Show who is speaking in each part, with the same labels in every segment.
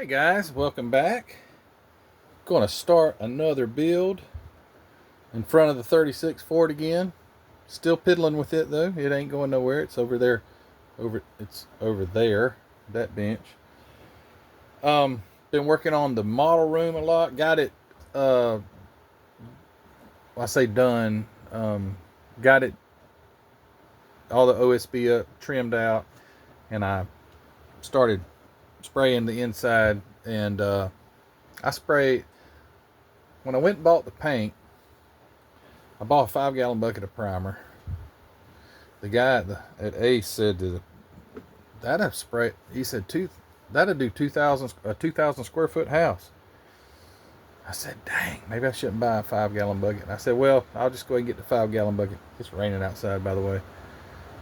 Speaker 1: Alright guys, welcome back. Gonna start another build in front of the 36 Ford again. Still piddling with it though. It ain't going nowhere. It's over there. It's over there. That bench. Been working on the model room a lot. Got it I say done. Got it all the OSB up, trimmed out, and I started spraying the inside. And I sprayed, when I went and bought the paint, I bought a 5-gallon bucket of primer. The guy at Ace said that'd spray. He said that'd do 2,000 square foot house. I said, dang, maybe I shouldn't buy a 5-gallon bucket. I said, well, I'll just go ahead and get the 5-gallon bucket. It's raining outside, by the way.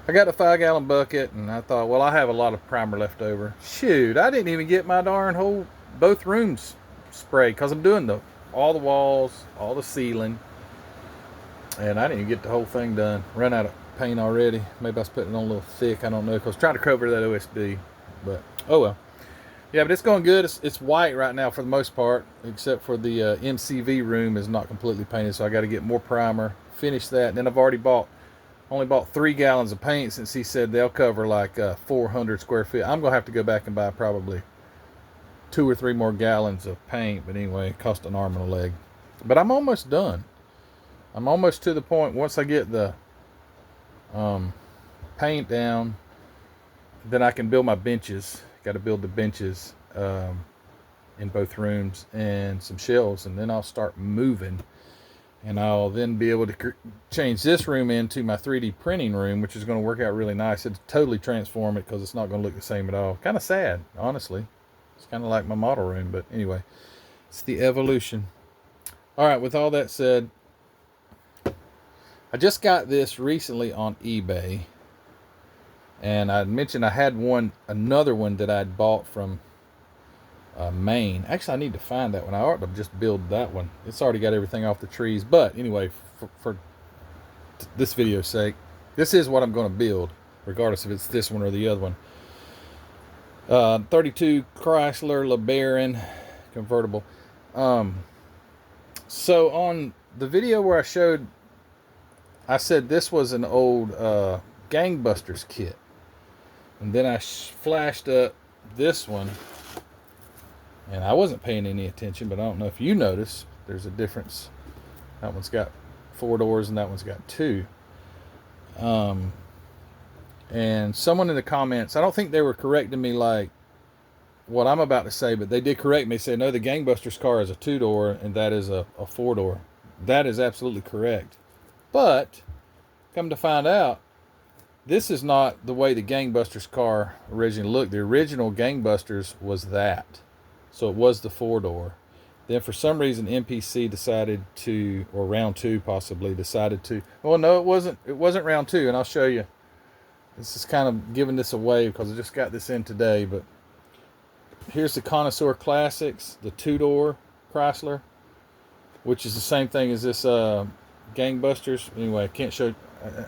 Speaker 1: I got the 5-gallon bucket, and I thought, well, I have a lot of primer left over. Shoot, I didn't even get my darn both rooms sprayed, because I'm doing all the walls, all the ceiling, and I didn't even get the whole thing done. Run out of paint already. Maybe I was putting it on a little thick, I don't know, because trying to cover that OSB, but oh well. Yeah, but it's going good. It's white right now for the most part, except for the MCV room is not completely painted, so I got to get more primer, finish that, and then I've already only bought 3 gallons of paint, since he said they'll cover like 400 square feet. I'm gonna have to go back and buy probably 2 or 3 more gallons of paint, but anyway, it cost an arm and a leg. But I'm almost done. I'm almost to the point. Once I get the paint down, then I can build my benches. Got to build the benches in both rooms and some shelves, and then I'll start moving. And I'll then be able to change this room into my 3D printing room, which is going to work out really nice. It'll totally transform it, because it's not going to look the same at all. Kind of sad, honestly. It's kind of like my model room, but anyway, it's the evolution. All right, with all that said, I just got this recently on eBay, and I mentioned I had another one that I'd bought from Maine. Actually, I need to find that one. I ought to just build that one. It's already got everything off the trees, but anyway, for this video's sake, this is what I'm going to build, regardless if it's this one or the other one. 32 Chrysler LeBaron convertible. So on the video where I said this was an old Gangbusters kit, and then I flashed up this one, and I wasn't paying any attention, but I don't know if you notice, there's a difference. That one's got 4 doors and that one's got 2. And someone in the comments, I don't think they were correcting me like what I'm about to say, but they did correct me. They said, no, the Gangbusters car is a 2-door and that is a 4-door. That is absolutely correct. But come to find out, this is not the way the Gangbusters car originally looked. The original Gangbusters was that. So it was the 4-door. Then for some reason MPC decided to, or round 2 possibly, decided to, well, no, it wasn't round 2, and I'll show you. This is kind of giving this away because I just got this in today, but here's the Connoisseur Classics, the 2-door Chrysler, which is the same thing as this Gangbusters. Anyway, I can't show,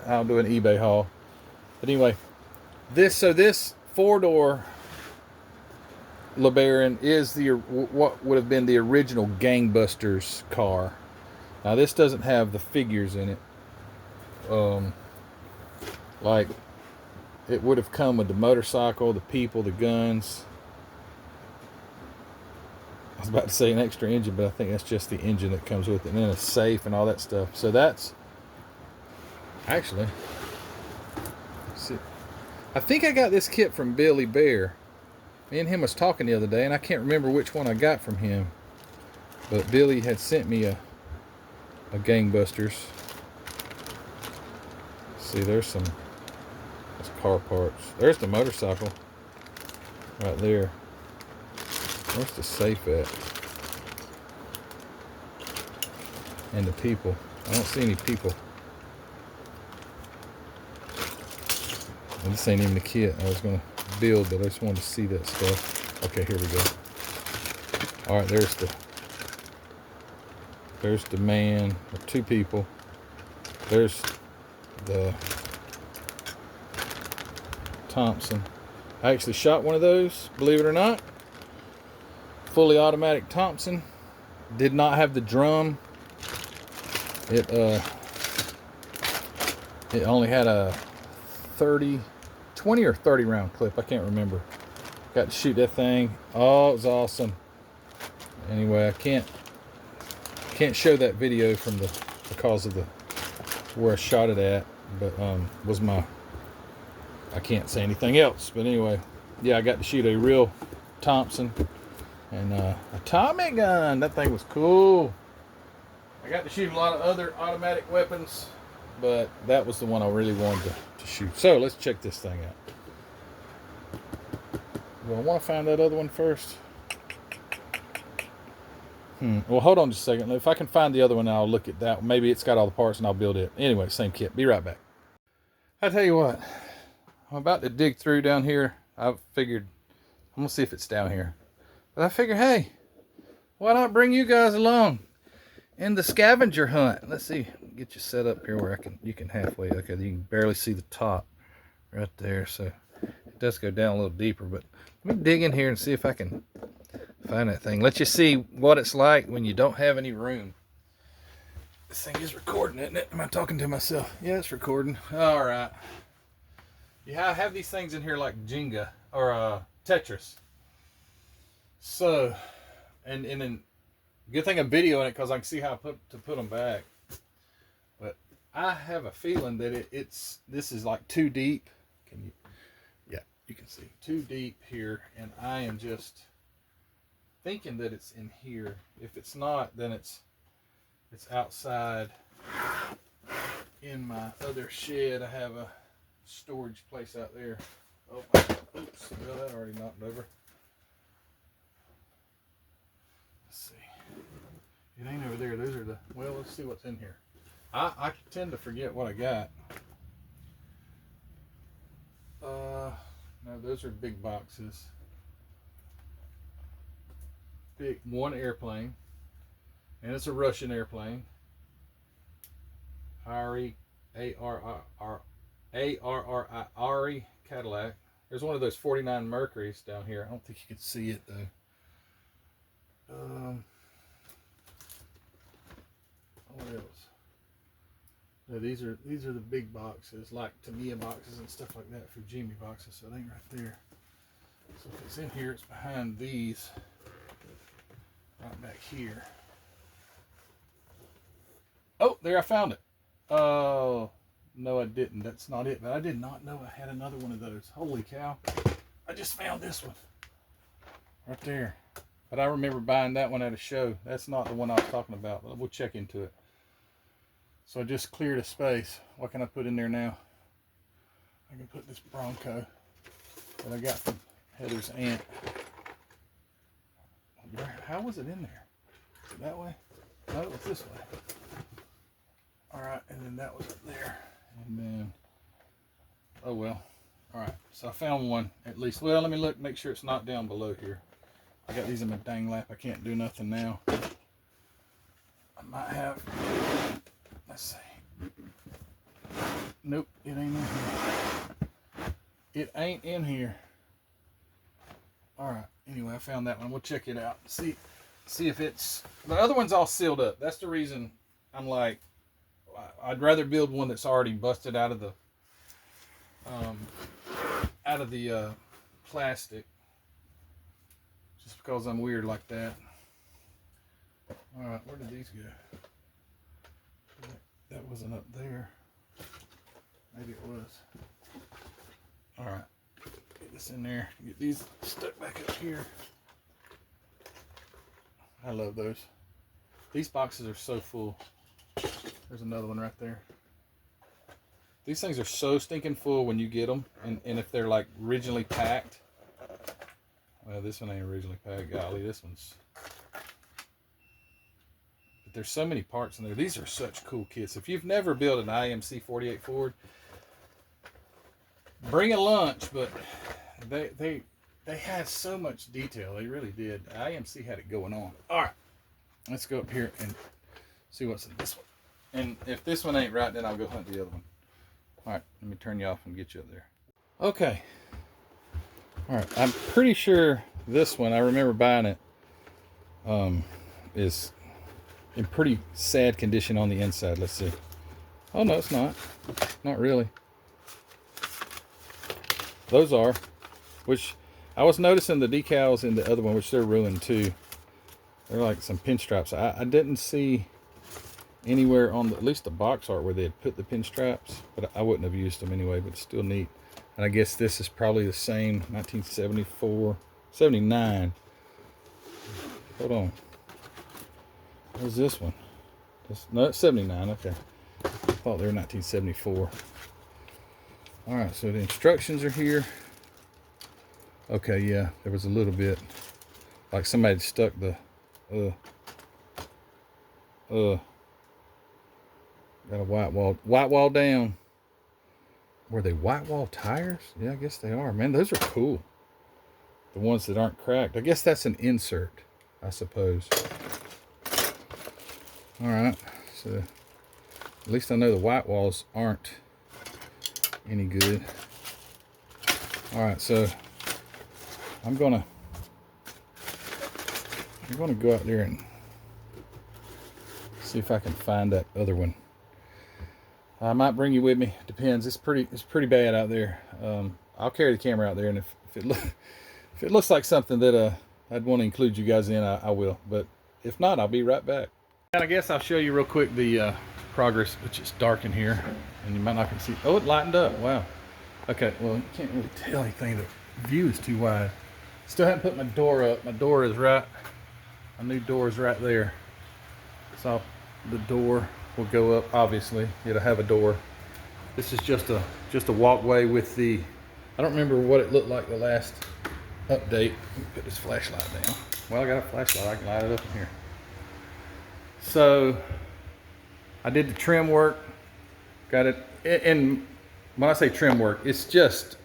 Speaker 1: I'll do an eBay haul. But anyway, this 4-door LeBaron is what would have been the original Gangbusters car. Now this doesn't have the figures in it. Like it would have come with the motorcycle, the people, the guns. I was about to say an extra engine, but I think that's just the engine that comes with it, and then a safe and all that stuff. So that's actually, see, I think I got this kit from Billy Bear. Me and him was talking the other day, and I can't remember which one I got from him. But Billy had sent me a Gangbusters. See, there's car parts. There's the motorcycle right there. Where's the safe at? And the people. I don't see any people. And this ain't even the kit I was going to build, but I just wanted to see that stuff. Okay, here we go. All right, there's the man, or 2 people. There's the Thompson. I actually shot one of those, believe it or not. fully automatic Thompson. Did not have the drum. It only had a 20 or 30 round clip. I can't remember. Got to shoot that thing. Oh, it was awesome. Anyway, I can't show that video from because of where I shot it at, but was my, I can't say anything else. But anyway, yeah, I got to shoot a real Thompson and a Tommy gun. That thing was cool. I got to shoot a lot of other automatic weapons, but that was the one I really wanted to shoot. So let's check this thing out. Well, I want to find that other one first. Well, hold on just a second. If I can find the other one, I'll look at that. Maybe it's got all the parts and I'll build it. Anyway, same kit. Be right back. I tell you what, I'm about to dig through down here. I figured, I'm going to see if it's down here. But I figured, hey, why not bring you guys along in the scavenger hunt? Let's see, get you set up here where you can halfway. Okay, you can barely see the top right there. So it does go down a little deeper, but let me dig in here and see if I can find that thing. Let you see what it's like when you don't have any room. This thing is recording, isn't it? Am I talking to myself? Yeah, it's recording. All right. Yeah, I have these things in here like Jenga or Tetris. So, and then good thing I'm videoing it because I can see how I put them back. But I have a feeling that this is like too deep. Can you? Yeah, you can see too deep here, and I am just thinking that it's in here. If it's not, then it's outside in my other shed. I have a storage place out there. Oh, oops, well, that already knocked over. Let's see. It ain't over there. Those are well, let's see what's in here. I tend to forget what I got. No, those are big boxes. Big one airplane, and it's a Russian airplane. Ari Cadillac. There's one of those 49 Mercuries down here. I don't think you can see it though. What else? No, these are the big boxes, like Tamiya boxes and stuff like that, Fujimi boxes. So they ain't right there. So if it's in here, it's behind these. Right back here. Oh, there, I found it. Oh, no, I didn't. That's not it. But I did not know I had another one of those. Holy cow. I just found this one. Right there. But I remember buying that one at a show. That's not the one I was talking about, but we'll check into it. So I just cleared a space. What can I put in there now? I can put this Bronco that I got from Heather's aunt. How was it in there? Is it that way? No, it was this way. Alright, and then that was up there. And then, oh well. Alright, so I found one at least. Well, let me look, make sure it's not down below here. I got these in my dang lap. I can't do nothing now. I might have, let's see. Nope, it ain't in here. It ain't in here. Alright, anyway, I found that one. We'll check it out. See if it's, the other one's all sealed up. That's the reason I'm like, I'd rather build one that's already busted out of the plastic, just because I'm weird like that. All right, where did these go? That wasn't up there. Maybe it was. All right, get this in there. Get these stuck back up here. I love those. These boxes are so full. There's another one right there. These things are so stinking full when you get them, and if they're like originally packed. Well, this one ain't originally packed. Golly, this one's. But there's so many parts in there. These are such cool kits. If you've never built an IMC 48 Ford, bring a lunch. But they had so much detail. They really did. IMC had it going on. All right, let's go up here and see what's in this one. And if this one ain't right, then I'll go hunt the other one. All right, let me turn you off and get you up there. Okay. All right, I'm pretty sure this one, I remember buying it is in pretty sad condition on the inside. Let's see. Oh no, it's not. Not really. Those are, which I was noticing the decals in the other one, which they're ruined too. They're like some pinstripes. I didn't see anywhere on at least the box art where they had put the pinstripes, but I wouldn't have used them anyway, but it's still neat. And I guess this is probably the same 1974, 79. Hold on. What's this one? No, it's 79. Okay. I thought they were 1974. All right, so the instructions are here. Okay, yeah, there was a little bit like somebody stuck the got a white wall down. Were they white wall tires? Yeah, I guess they are. Man, those are cool. The ones that aren't cracked. I guess that's an insert, I suppose. All right, so at least I know the white walls aren't any good. All right, so I'm gonna go out there and see if I can find that other one. I might bring you with me. Depends. It's pretty bad out there. I'll carry the camera out there, and if it looks like something that I'd want to include you guys in, I will. But if not, I'll be right back. And I guess I'll show you real quick the progress, which is dark in here, and you might not can see. Oh, it lightened up. Wow. Okay. Well, you can't really tell anything. The view is too wide. Still haven't put my door up. My door is right. My new door is right there. So the door will go up. Obviously, it'll have a door. This is just a walkway with the. I don't remember what it looked like the last update. Let me put this flashlight down. Well, I got a flashlight. I can light it up in here. So I did the trim work. Got it. And when I say trim work, it's just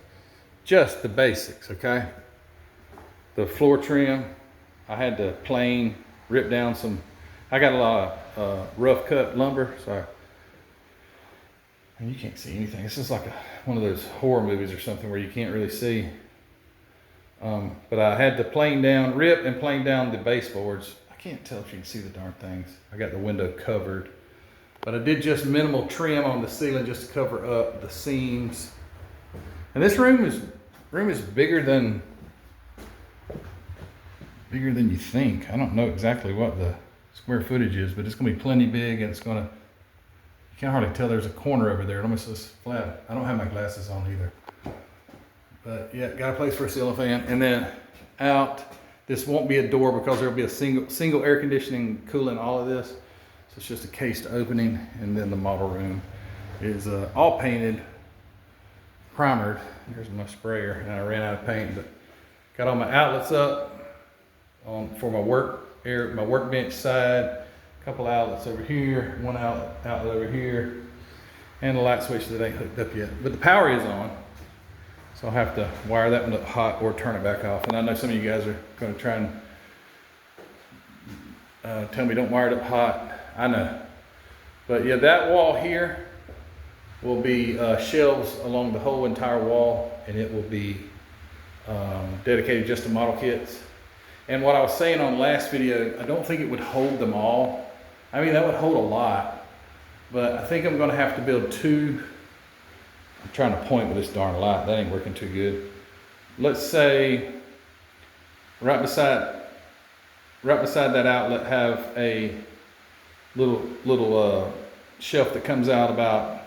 Speaker 1: the basics. Okay. The floor trim. I had to plane rip down some. I got a lot of rough cut lumber, so and you can't see anything. This is like one of those horror movies or something where you can't really see. But I had to rip and plane down the baseboards. I can't tell if you can see the darn things. I got the window covered, but I did just minimal trim on the ceiling just to cover up the seams. And this room is bigger than you think. I don't know exactly what the square footage is, but it's gonna be plenty big, and you can't hardly tell there's a corner over there. It almost looks flat. I don't have my glasses on either. But yeah, got a place for a ceiling fan. And then out, this won't be a door because there'll be a single air conditioning cooling all of this. So it's just a cased opening. And then the model room is all painted, primered. Here's my sprayer, and I ran out of paint, but got all my outlets up for my workbench side. A couple outlets over here, one outlet over here, and a light switch that ain't hooked up yet. But the power is on, so I'll have to wire that one up hot or turn it back off. And I know some of you guys are going to try and tell me don't wire it up hot. I know, but yeah, that wall here will be shelves along the whole entire wall, and it will be dedicated just to model kits. And what I was saying on the last video, I don't think it would hold them all. I mean, that would hold a lot, but I think I'm going to have to build two. I'm trying to point with this darn light. That ain't working too good. Let's say right beside that outlet have a little shelf that comes out about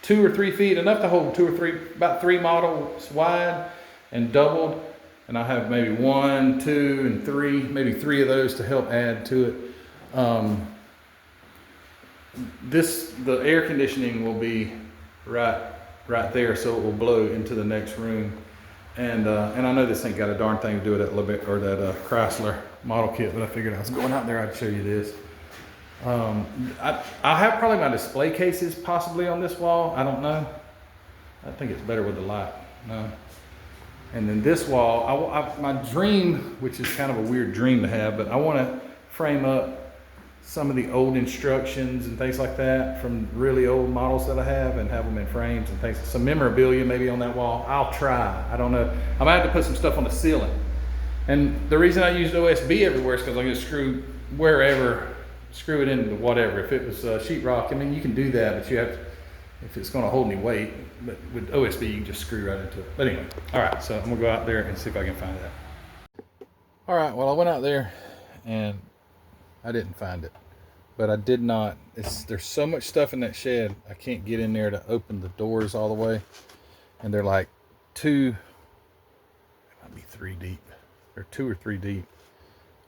Speaker 1: 2 or 3 feet, enough to hold about 3 models wide and doubled. And I have maybe 1, 2, and 3, maybe 3 of those to help add to it. The air conditioning will be right there, so it will blow into the next room. And I know this ain't got a darn thing to do with that Chrysler model kit, but I figured I was going out there, I'd show you this. I have probably my display cases possibly on this wall. I don't know. I think it's better with the light. No. And then this wall, my dream, which is kind of a weird dream to have, but I want to frame up some of the old instructions and things like that from really old models that I have, and have them in frames and things. Some memorabilia maybe on that wall. I'll try. I don't know. I might have to put some stuff on the ceiling And the reason I used OSB everywhere is because I can screw wherever, screw it into whatever. If it was sheetrock, I mean, you can do that, but you have to, if it's going to hold any weight. But with OSB, you can just screw right into it. But anyway, all right, so I'm going to go out there and see if I can find that. All right, well, I went out there and I didn't find it. But I did not, there's so much stuff in that shed, I can't get in there to open the doors all the way. And they're like it might be 3 deep. They're 2 or 3 deep.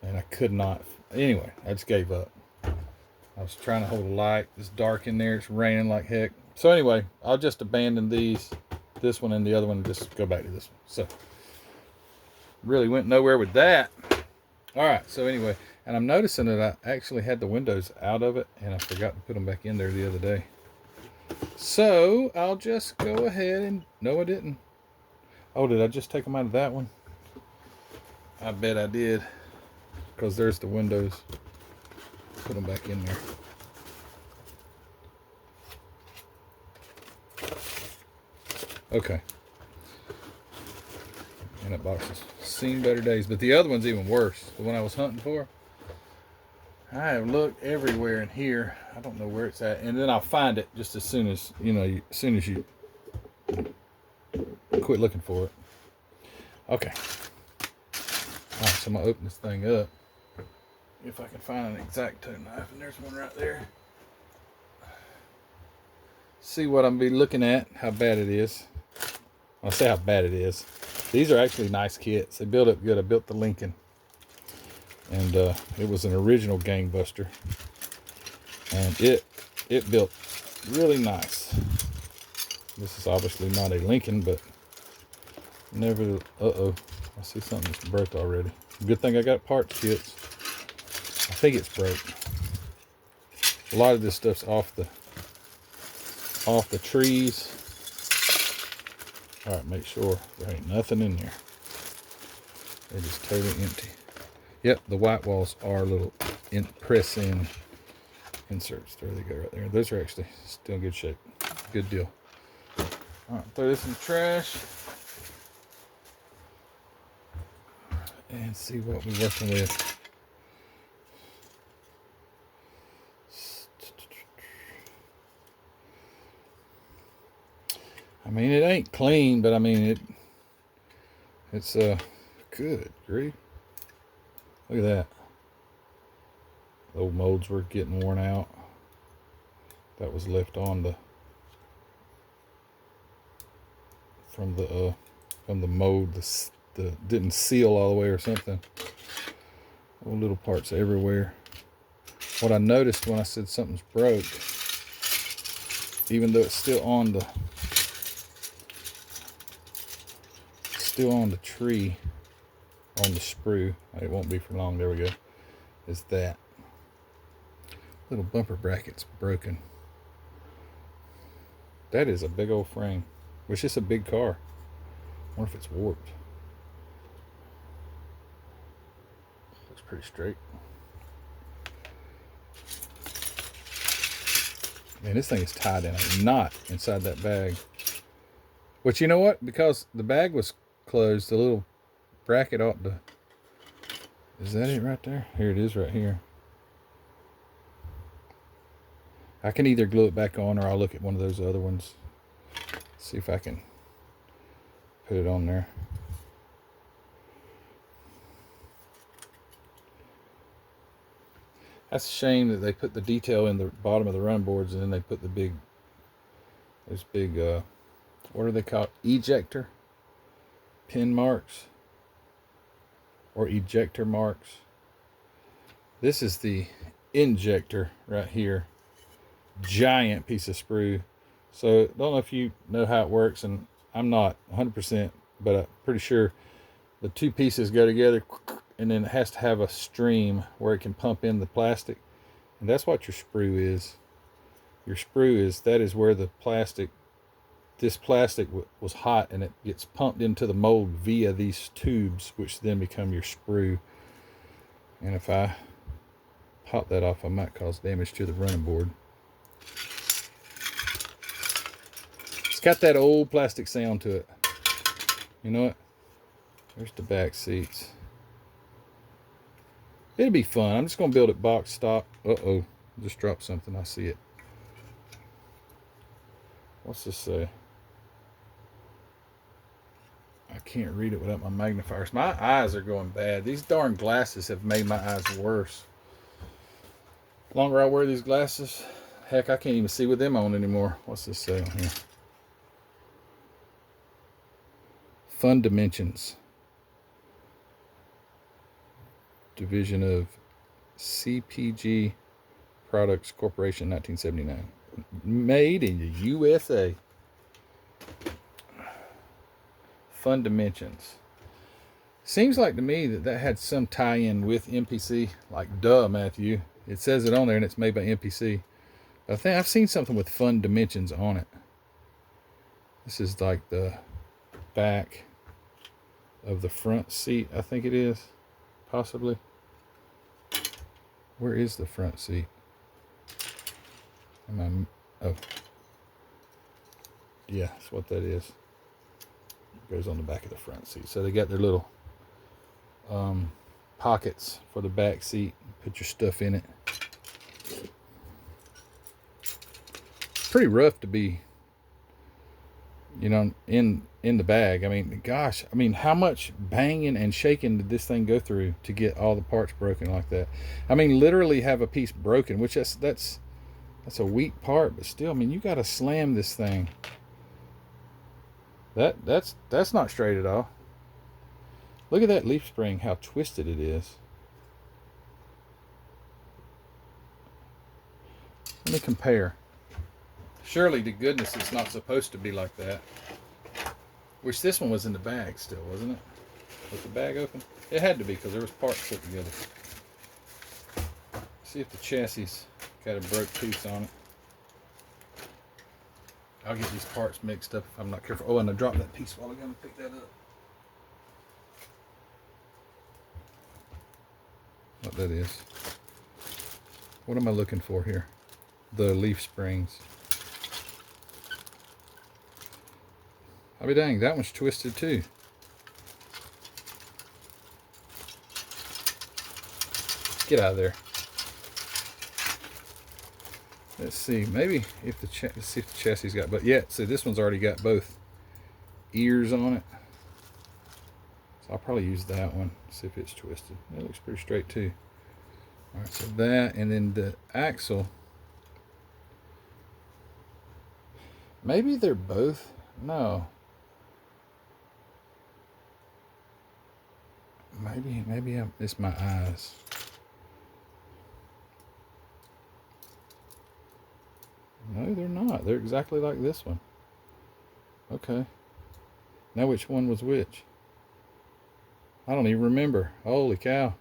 Speaker 1: And I could not, anyway, I just gave up. I was trying to hold a light. It's dark in there, it's raining like heck. So anyway, I'll just abandon this one and the other one, and just go back to this one. So, really went nowhere with that. All right, so anyway, and I'm noticing that I actually had the windows out of it, and I forgot to put them back in there the other day. So I'll just go ahead and, no I didn't. Oh, did I just take them out of that one? I bet I did, because there's the windows. Put them back in there. Okay. And that box has seen better days, but the other one's even worse. The one I was hunting for. I have looked everywhere in here. I don't know where it's at, and then I'll find it just as soon as as soon as you quit looking for it. Okay. All right, so I'm gonna open this thing up. If I can find an X-Acto knife, and there's one right there. See what I'm be looking at. How bad it is. I'll say how bad it is. These are actually nice kits. They build up good. I built the Lincoln, and it was an original Gangbuster, and it built really nice. This is obviously not a Lincoln, but never. I see something that's broke already. Good thing I got parts kits. I think it's broke. A lot of this stuff's off the trees. All right, make sure there ain't nothing in there. They're just totally empty. Yep, the white walls are little press-in inserts. There they go right there. Those are actually still in good shape. Good deal. All right, throw this in the trash. And see what we're working with. I mean, it ain't clean, but I mean, it's good grief. Look at that. The old molds were getting worn out. That was left on from the mold. The didn't seal all the way or something. Old little parts everywhere. What I noticed when I said something's broke, even though it's still on the tree, on the sprue, it won't be for long, there we go, is that little bumper bracket's broken. That is a big old frame, which is a big car. I wonder if it's warped. Looks pretty straight. Man, this thing is tied in a knot inside that bag. But you know what? Because the bag was closed, the little bracket ought to... Is that it right there? Here it is right here. I can either glue it back on, or I'll look at one of those other ones. See if I can put it on there. That's a shame that they put the detail in the bottom of the run boards, and then they put those big, what are they called? Ejector pin marks, or ejector marks. This is the injector right here. Giant piece of sprue. So I don't know if you know how it works, and I'm not 100%, but I'm pretty sure the two pieces go together, and then it has to have a stream where it can pump in the plastic, and that's what your sprue is. Your sprue is, that is where the plastic, this plastic was hot, and it gets pumped into the mold via these tubes, which then become your sprue. And if I pop that off, I might cause damage to the running board. It's got that old plastic sound to it. You know what? There's the back seats. It'll be fun. I'm just going to build it box stock. Uh-oh. Just dropped something. I see it. What's this say? I can't read it without my magnifiers. My eyes are going bad. These darn glasses have made my eyes worse. The longer I wear these glasses, heck, I can't even see with them on anymore. What's this say on here? Fun Dimensions. Division of CPG Products Corporation, 1979. Made in the USA. Fun Dimensions. Seems like to me that had some tie-in with MPC. Like, duh, Matthew. It says it on there and it's made by MPC. I think I've seen something with Fun Dimensions on it. This is like the back of the front seat, I think it is. Possibly. Where is the front seat? Oh. Yeah, that's what that is. It goes on the back of the front seat. So they got their little pockets for the back seat. Put your stuff in it. Pretty rough to be, you know, in the bag. I mean, gosh, I mean, how much banging and shaking did this thing go through to get all the parts broken like that? I mean, literally have a piece broken, which that's a weak part, but still, I mean, you got to slam this thing. That's not straight at all. Look at that leaf spring, how twisted it is. Let me compare. Surely to goodness it's not supposed to be like that. Which this one was in the bag still, wasn't it? Was the bag open? It had to be because there was parts put together. See if the chassis got a broke piece on it. I'll get these parts mixed up if I'm not careful. Oh, and I dropped that piece while ago. Pick that up. What that is. What am I looking for here? The leaf springs. I'll be dang, that one's twisted too. Get out of there. Let's see, maybe if let's see if the chassis got, but yeah, see this one's already got both ears on it. So I'll probably use that one, see if it's twisted. It looks pretty straight too. All right, so that, and then the axle. Maybe they're both, no. Maybe it's my eyes. No, they're not. They're exactly like this one. Okay. Now which one was which? I don't even remember. Holy cow.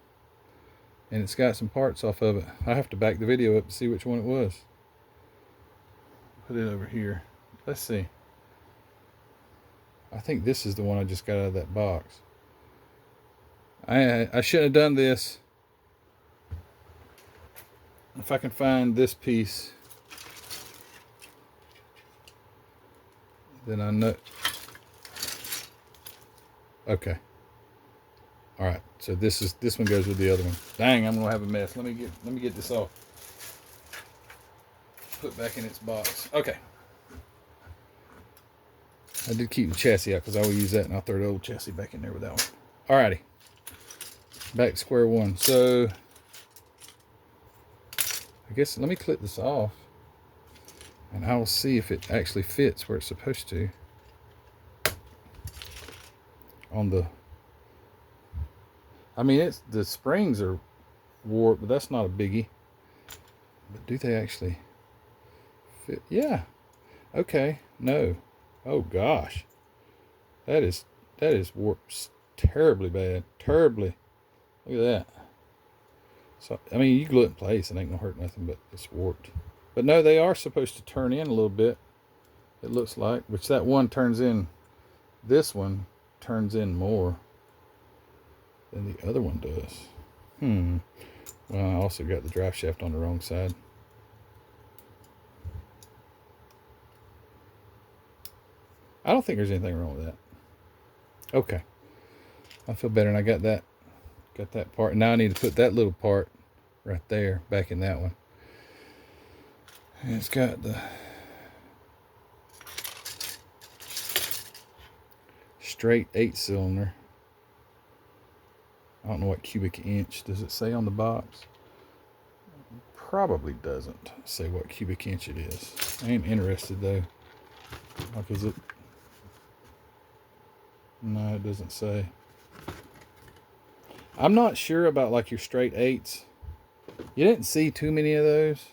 Speaker 1: And it's got some parts off of it. I have to back the video up to see which one it was. Put it over here. Let's see. I think this is the one I just got out of that box. I shouldn't have done this. If I can find this piece, then I know. Okay. All right. So this one goes with the other one. Dang, I'm gonna have a mess. Let me get this off. Put back in its box. Okay. I did keep the chassis out because I will use that, and I'll throw the old chassis back in there with that one. Alrighty. Back to square one. So I guess let me clip this off, and I will see if it actually fits where it's supposed to. On the, I mean, the springs are warped, but that's not a biggie. But do they actually fit? Yeah. Okay. No. Oh gosh. That is warped terribly bad. Terribly. Look at that. So I mean, you glue it in place, it ain't gonna hurt nothing, but it's warped. But no, they are supposed to turn in a little bit. It looks like, which that one turns in. This one turns in more than the other one does. Well, I also got the drive shaft on the wrong side. I don't think there's anything wrong with that. Okay. I feel better, and I got that Got that part. Now I need to put that little part right there back in that one. And it's got the straight 8-cylinder. I don't know what cubic inch. Does it say on the box? Probably doesn't say what cubic inch it is. I ain't interested though. Like, is it? No, it doesn't say. I'm not sure about like your straight 8s. You didn't see too many of those.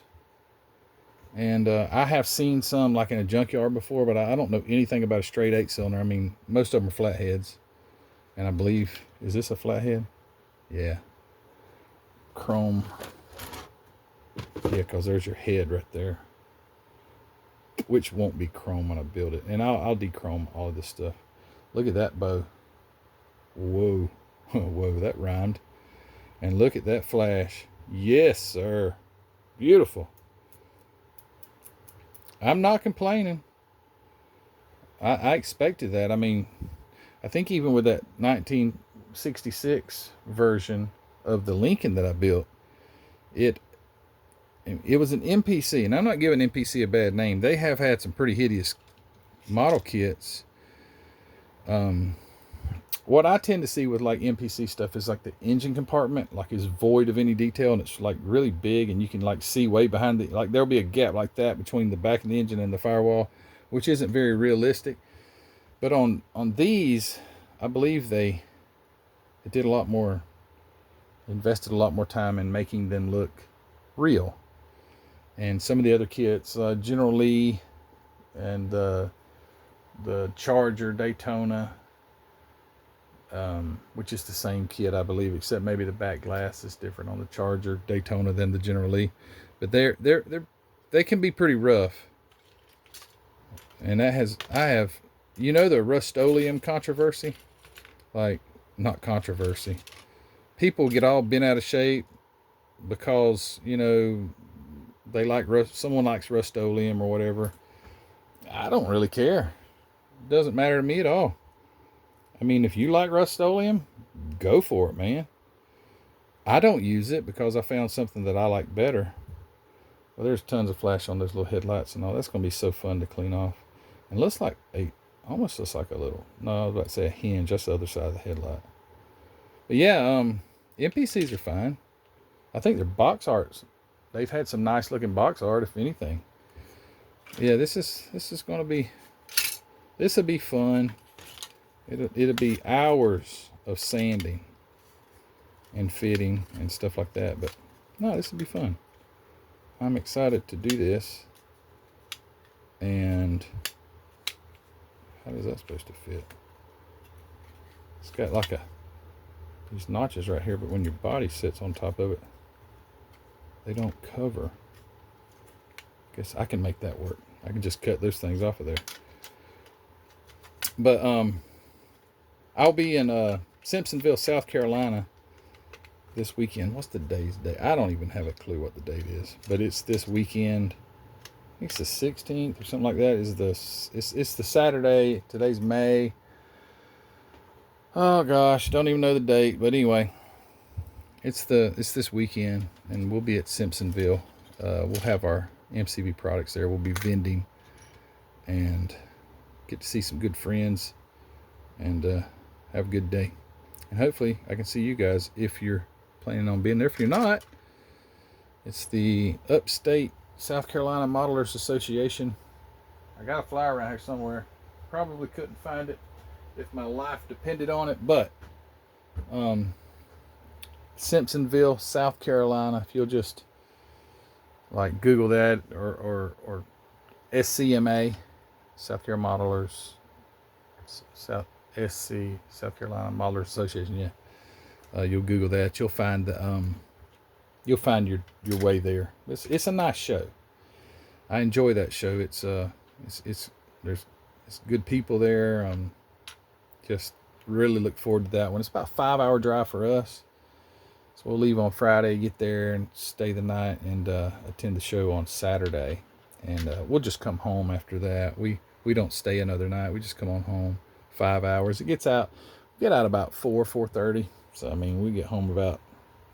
Speaker 1: And I have seen some like in a junkyard before, but I don't know anything about a straight 8-cylinder. I mean, most of them are flatheads. And I believe, is this a flathead? Yeah. Chrome. Yeah, because there's your head right there. Which won't be chrome when I build it. And I'll de-chrome all of this stuff. Look at that bow. Whoa. Whoa, that rhymed. And look at that flash. Yes, sir. Beautiful. I'm not complaining. I expected that. I mean, I think even with that 1966 version of the Lincoln that I built, it was an MPC. And I'm not giving MPC a bad name. They have had some pretty hideous model kits. What I tend to see with like MPC stuff is like the engine compartment like is void of any detail, and it's like really big, and you can like see way behind the, like there'll be a gap like that between the back of the engine and the firewall, which isn't very realistic. But on these, I believe they did a lot more, invested a lot more time in making them look real. And some of the other kits, General Lee and the Charger Daytona, which is the same kit, I believe, except maybe the back glass is different on the Charger Daytona than the General Lee. But they can be pretty rough. And I have, you know, the Rust-Oleum controversy? Like, not controversy. People get all bent out of shape because, you know, they like someone likes Rust-Oleum or whatever. I don't really care. It doesn't matter to me at all. I mean, if you like Rust-Oleum, go for it, man. I don't use it because I found something that I like better. Well, there's tons of flash on those little headlights and all. That's going to be so fun to clean off. And looks like almost looks like a little, no, I was about to say a hinge, just the other side of the headlight. But yeah, MPCs are fine. I think they're box arts. They've had some nice looking box art, if anything. Yeah, this is going to be, this will be fun. It'll be hours of sanding and fitting and stuff like that. But no, this will be fun. I'm excited to do this. And how is that supposed to fit? It's got like these notches right here, but when your body sits on top of it, they don't cover. Guess I can make that work. I can just cut those things off of there. But I'll be in Simpsonville, South Carolina this weekend. What's the day's day? I don't even have a clue what the date is, but it's this weekend. I think it's the 16th or something like that. It's the Saturday. Today's May. Oh gosh, don't even know the date. But anyway, it's this weekend, and we'll be at Simpsonville. We'll have our MCB products there. We'll be vending and get to see some good friends and have a good day. And hopefully I can see you guys if you're planning on being there. If you're not, it's the Upstate South Carolina Modelers Association. I got a flyer around here somewhere. Probably couldn't find it if my life depended on it, but Simpsonville, South Carolina. If you'll just like Google that or SCMA, South Carolina Modelers, South Carolina Modelers Association. Yeah, you'll Google that. You'll find the you'll find your way there. It's a nice show. I enjoy that show. It's good people there. Just really look forward to that one. It's about a 5-hour drive for us. So we'll leave on Friday, get there and stay the night, and attend the show on Saturday. And we'll just come home after that. We don't stay another night. We just come on home. 5 hours. It get out about 4:30. So, I mean, we get home about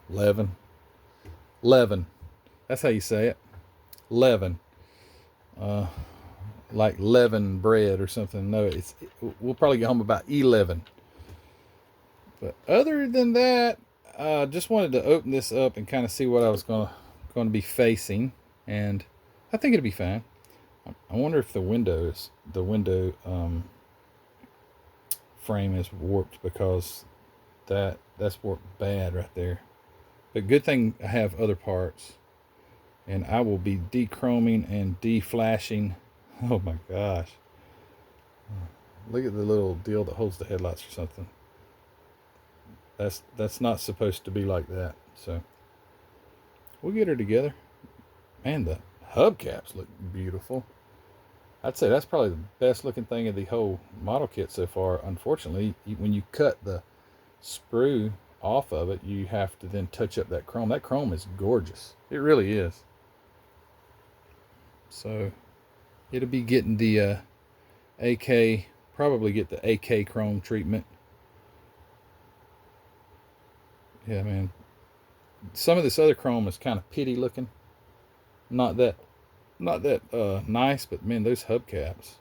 Speaker 1: 11. 11. That's how you say it. 11. Like leaven bread or something. No, we'll probably get home about 11. But other than that, I just wanted to open this up and kind of see what I was going to be facing, and I think it'll be fine. I wonder if the window frame is warped, because that's warped bad right there. But good thing I have other parts, and I will be dechroming and deflashing. Oh my gosh! Look at the little deal that holds the headlights or something. That's not supposed to be like that. So we'll get her together. Man, the hubcaps look beautiful. I'd say that's probably the best looking thing of the whole model kit so far. Unfortunately, when you cut the sprue off of it, you have to then touch up that chrome. That chrome is gorgeous. It really is. So it'll be getting the AK, probably get the AK chrome treatment. Yeah, man. Some of this other chrome is kind of pitty looking. Not that nice, but man, those hubcaps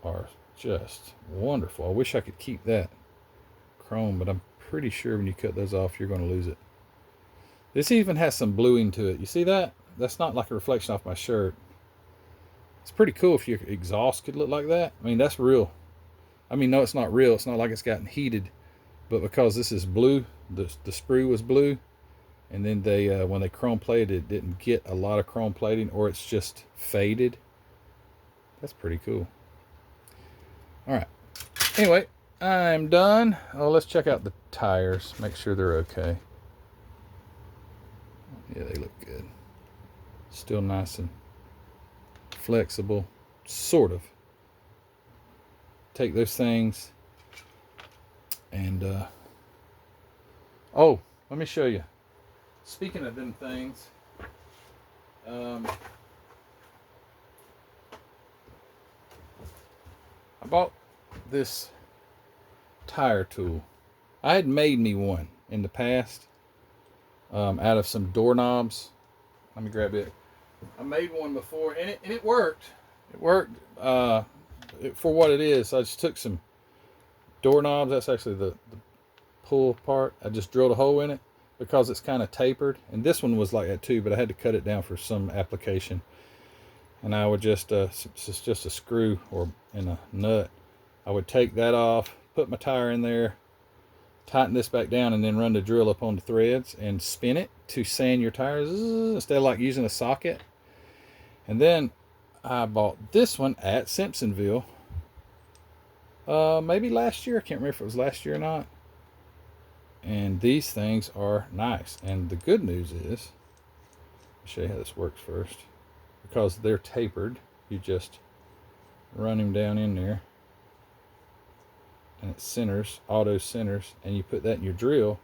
Speaker 1: are just wonderful. I wish I could keep that chrome, but I'm pretty sure when you cut those off, you're going to lose it. This even has some bluing to it. You see that? That's not like a reflection off my shirt. It's pretty cool if your exhaust could look like that. I mean, that's real. I mean, no, it's not real. It's not like it's gotten heated, but because this is blue, the sprue was blue, and then they when they chrome plated it, didn't get a lot of chrome plating, or it's just faded. That's pretty cool. All right. Anyway, I'm done. Oh, let's check out the tires. Make sure they're okay. Yeah, they look good. Still nice and flexible, sort of. Take those things and oh, let me show you. Speaking of them things, I bought this tire tool. I had made me one in the past out of some doorknobs. Let me grab it. I made one before, and it worked. It worked for what it is. I just took some doorknobs. That's actually the pull part. I just drilled a hole in it because it's kind of tapered. And this one was like that too, but I had to cut it down for some application. And I would just, it's just a screw or in a nut. I would take that off, put my tire in there, tighten this back down, and then run the drill up on the threads and spin it to sand your tires instead of like using a socket. And then I bought this one at Simpsonville. Maybe last year. I can't remember if it was last year or not. And these things are nice. And the good news is, I'll show you how this works first. Because they're tapered, you just run them down in there. And it centers, auto centers. And you put that in your drill.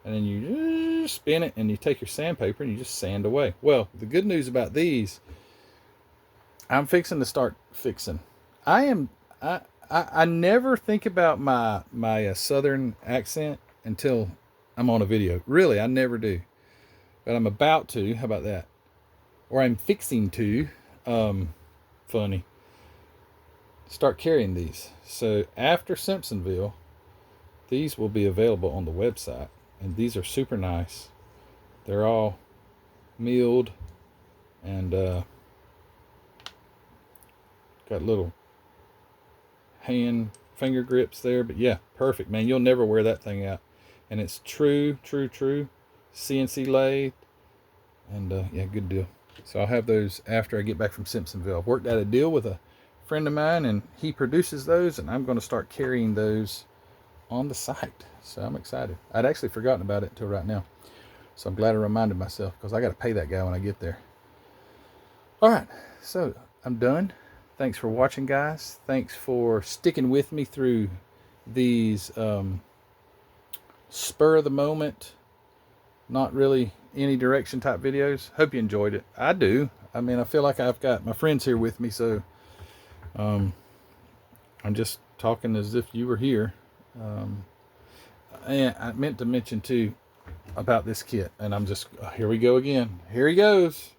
Speaker 1: And then you just spin it, and you take your sandpaper and you just sand away. Well, the good news about these, I'm fixing to start fixing. I never think about my southern accent until I'm on a video. Really, I never do. But I'm about to. How about that? Or I'm fixing to. Funny. Start carrying these. So after Simpsonville, these will be available on the website. And these are super nice. They're all milled and got little finger grips there. But yeah, perfect, man. You'll never wear that thing out. And it's true CNC lathe. And yeah, good deal. So I'll have those after I get back from Simpsonville. I've worked out a deal with a friend of mine, and he produces those, and I'm going to start carrying those on the site. So I'm excited. I'd actually forgotten about it until right now. So I'm glad I reminded myself, because I got to pay that guy when I get there. All right, so I'm done. Thanks for watching, guys. Thanks for sticking with me through these spur of the moment, not really any direction type videos. Hope you enjoyed it. I do. I mean, I feel like I've got my friends here with me, so I'm just talking as if you were here. And I meant to mention too about this kit, and I'm just, here we go again. Here he goes.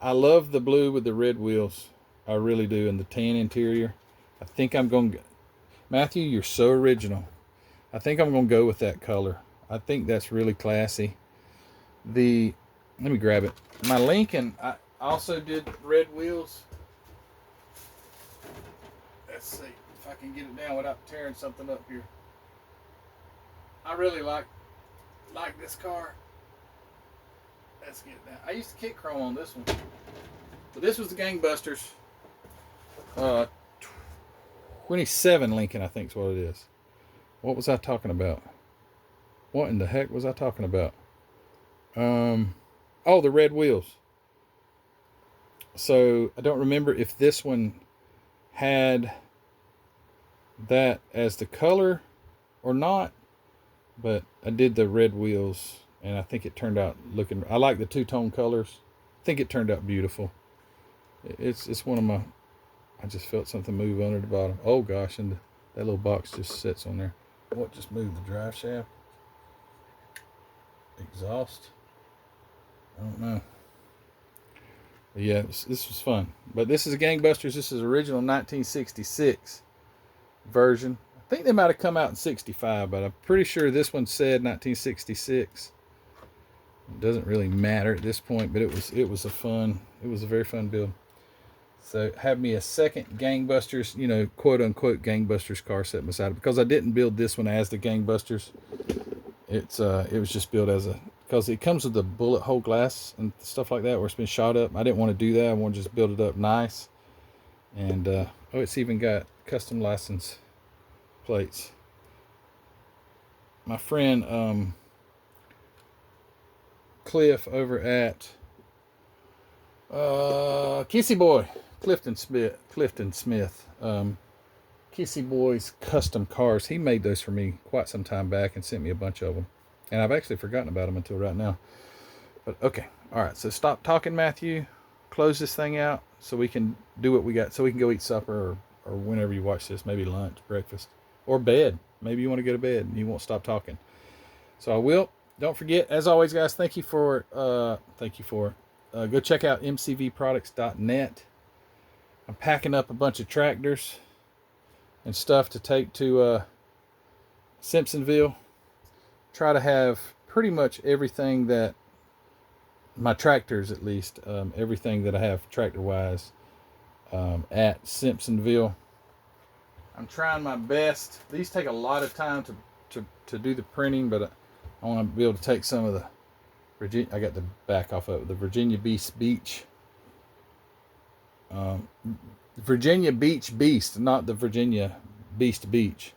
Speaker 1: I love the blue with the red wheels. I really do, and the tan interior. I think I'm going to, Matthew, you're so original. I think I'm going to go with that color. I think that's really classy. Let me grab it. My Lincoln, I also did red wheels. Let's see if I can get it down without tearing something up here. I really like this car. Let's get it down. I used to kit chrome on this one. But this was the Gangbusters. 27 Lincoln, I think is what it is. What was I talking about? What in the heck was I talking about? Oh, the red wheels. So I don't remember if this one had that as the color or not, but I did the red wheels, and I think it turned out looking, I like the two-tone colors. I think it turned out beautiful. It's one of my, I just felt something move under the bottom. Oh gosh, and that little box just sits on there. What just moved? The drive shaft? Exhaust? I don't know. But yeah, this was fun. But this is a Gangbusters. This is original 1966 version. I think they might have come out in 65, but I'm pretty sure this one said 1966. It doesn't really matter at this point, but it was a very fun build. So have me a second Gangbusters, you know, quote unquote Gangbusters car set beside it, because I didn't build this one as the Gangbusters. It was just built as because it comes with the bullet hole glass and stuff like that where it's been shot up. I didn't want to do that. I want to just build it up nice. And oh, it's even got custom license plates. My friend Cliff over at Kissy Boy, Clifton Smith, Kissy Boy's Custom Cars. He made those for me quite some time back and sent me a bunch of them. And I've actually forgotten about them until right now. But okay, all right, so stop talking, Matthew. Close this thing out so we can do what we got, so we can go eat supper or whenever you watch this, maybe lunch, breakfast, or bed. Maybe you want to go to bed and you won't stop talking. So I will. Don't forget, as always, guys, thank you for go check out mcvproducts.net. I'm packing up a bunch of tractors and stuff to take to Simpsonville. Try to have pretty much everything that my tractors, at least everything that I have tractor wise at Simpsonville. I'm trying my best. These take a lot of time to do the printing, but I want to be able to take some of the Virginia. I got the back off of it, the Virginia Beast Beach. Virginia Beach Beast, not the Virginia Beast Beach.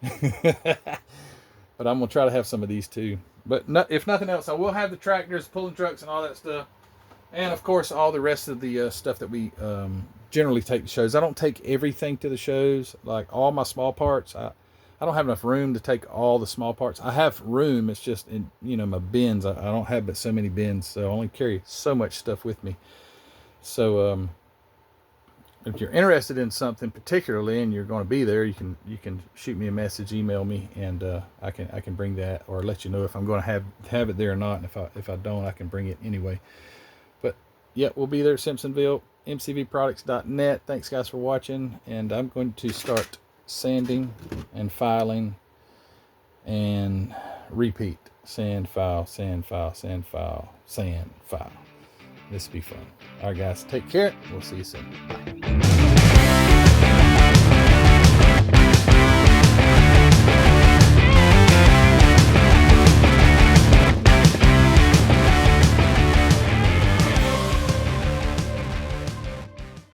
Speaker 1: But I'm going to try to have some of these too. But if nothing else, I will have the tractors, pulling trucks, and all that stuff. And, of course, all the rest of the stuff that we generally take to shows. I don't take everything to the shows, like all my small parts. I don't have enough room to take all the small parts. I have room. It's just in, my bins. I don't have but so many bins, so I only carry so much stuff with me. So if you're interested in something particularly and you're going to be there, you can shoot me a message, email me, and I can bring that or let you know if I'm going to have it there or not. And if I don't, I can bring it anyway. But yeah, we'll be there at Simpsonville, mcvproducts.net. Thanks guys for watching, and I'm going to start sanding and filing and repeat. Sand, file, sand, file, sand, file, sand, file. This will be fun. All right, guys, take care. We'll see you soon. Bye.